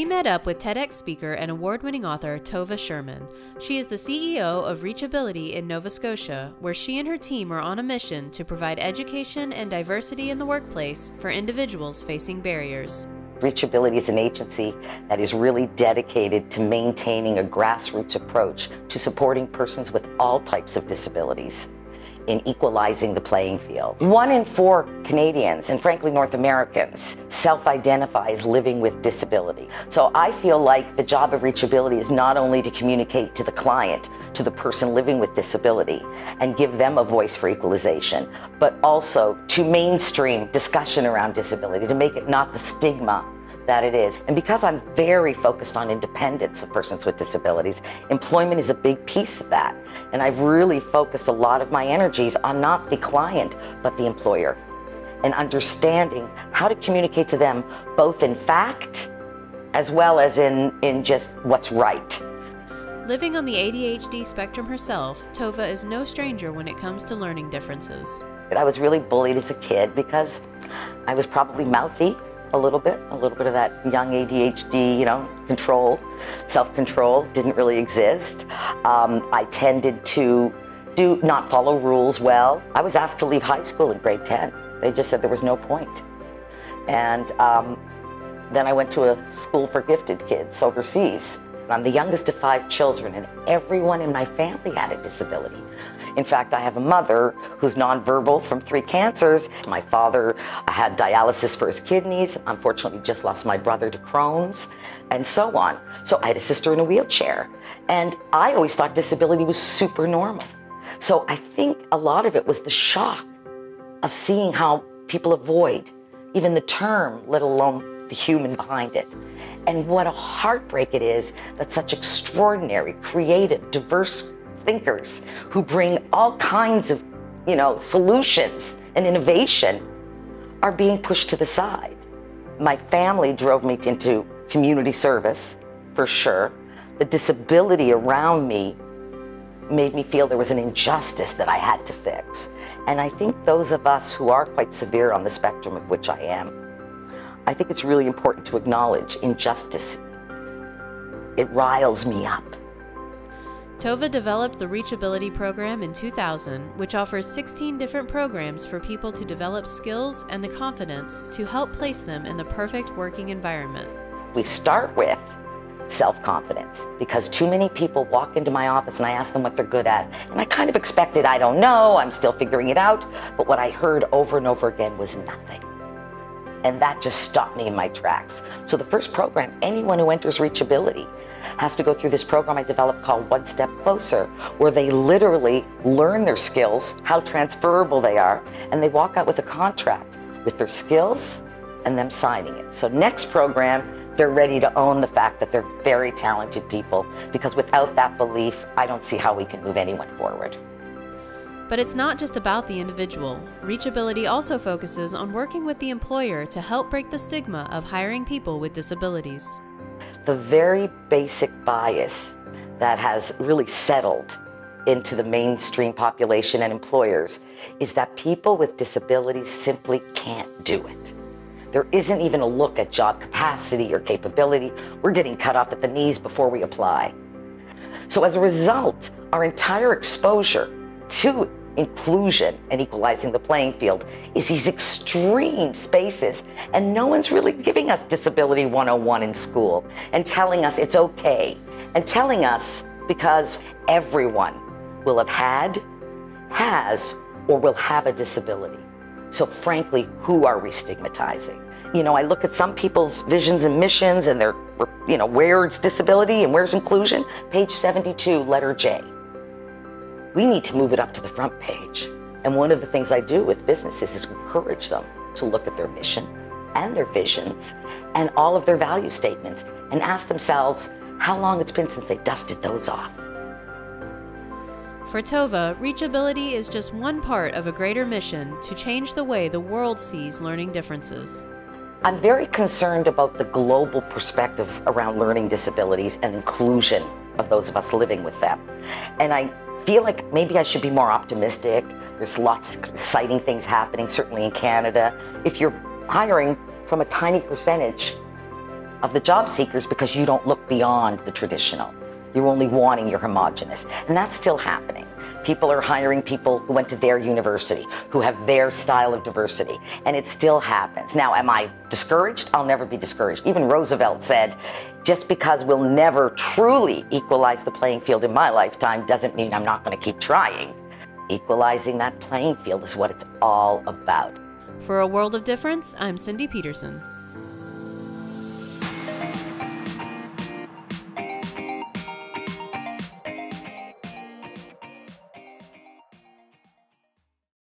met up with TEDx speaker and award-winning author Tova Sherman. She is the CEO of Reachability in Nova Scotia, where she and her team are on a mission to provide education and diversity in the workplace for individuals facing barriers. Reachability is an agency that is really dedicated to maintaining a grassroots approach to supporting persons with all types of disabilities in equalizing the playing field. 1 in 4 Canadians, and frankly North Americans, self-identify as living with disability. So I feel like the job of Reachability is not only to communicate to the client, to the person living with disability, and give them a voice for equalization, but also to mainstream discussion around disability, to make it not the stigma that it is. And because I'm very focused on independence of persons with disabilities, employment is a big piece of that. And I've really focused a lot of my energies on not the client, but the employer, and understanding how to communicate to them both in fact, as well as in just what's right. Living on the ADHD spectrum herself, Tova is no stranger when it comes to learning differences. I was really bullied as a kid because I was probably mouthy, a little bit of that young ADHD, control, self-control didn't really exist. I tended to not follow rules well. I was asked to leave high school in grade 10. They just said there was no point. And then I went to a school for gifted kids overseas. I'm the youngest of 5 children, and everyone in my family had a disability. In fact, I have a mother who's nonverbal from 3 cancers. My father had dialysis for his kidneys. Unfortunately, just lost my brother to Crohn's, and so on. So I had a sister in a wheelchair. And I always thought disability was super normal. So I think a lot of it was the shock of seeing how people avoid even the term, let alone the human behind it. And what a heartbreak it is that such extraordinary, creative, diverse thinkers who bring all kinds of, solutions and innovation are being pushed to the side. My family drove me into community service, for sure. The disability around me made me feel there was an injustice that I had to fix. And I think those of us who are quite severe on the spectrum, of which I am, I think it's really important to acknowledge injustice. It riles me up. Tova developed the Reachability program in 2000, which offers 16 different programs for people to develop skills and the confidence to help place them in the perfect working environment. We start with self-confidence, because too many people walk into my office and I ask them what they're good at, and I kind of expected, I don't know, I'm still figuring it out, but what I heard over and over again was nothing. And that just stopped me in my tracks. So the first program, anyone who enters Reachability has to go through this program I developed called One Step Closer, where they literally learn their skills, how transferable they are, and they walk out with a contract with their skills and them signing it. So next program, they're ready to own the fact that they're very talented people, because without that belief, I don't see how we can move anyone forward. But it's not just about the individual. Reachability also focuses on working with the employer to help break the stigma of hiring people with disabilities. The very basic bias that has really settled into the mainstream population and employers is that people with disabilities simply can't do it. There isn't even a look at job capacity or capability. We're getting cut off at the knees before we apply. So as a result, our entire exposure to inclusion and equalizing the playing field is these extreme spaces, and no one's really giving us Disability 101 in school and telling us it's okay, and telling us because everyone will have had, has, or will have a disability. So frankly, who are we stigmatizing? I look at some people's visions and missions and their, where's disability and where's inclusion? Page 72, letter J. We need to move it up to the front page. And one of the things I do with businesses is encourage them to look at their mission and their visions and all of their value statements and ask themselves how long it's been since they dusted those off. For Tova, Reachability is just one part of a greater mission to change the way the world sees learning differences. I'm very concerned about the global perspective around learning disabilities and inclusion of those of us living with them. And I feel like maybe I should be more optimistic. There's lots of exciting things happening, certainly in Canada. If you're hiring from a tiny percentage of the job seekers because you don't look beyond the traditional. You're only wanting your homogenous. And that's still happening. People are hiring people who went to their university, who have their style of diversity, and it still happens. Now, am I discouraged? I'll never be discouraged. Even Roosevelt said, just because we'll never truly equalize the playing field in my lifetime doesn't mean I'm not going to keep trying. Equalizing that playing field is what it's all about. For A World of Difference, I'm Cindy Peterson.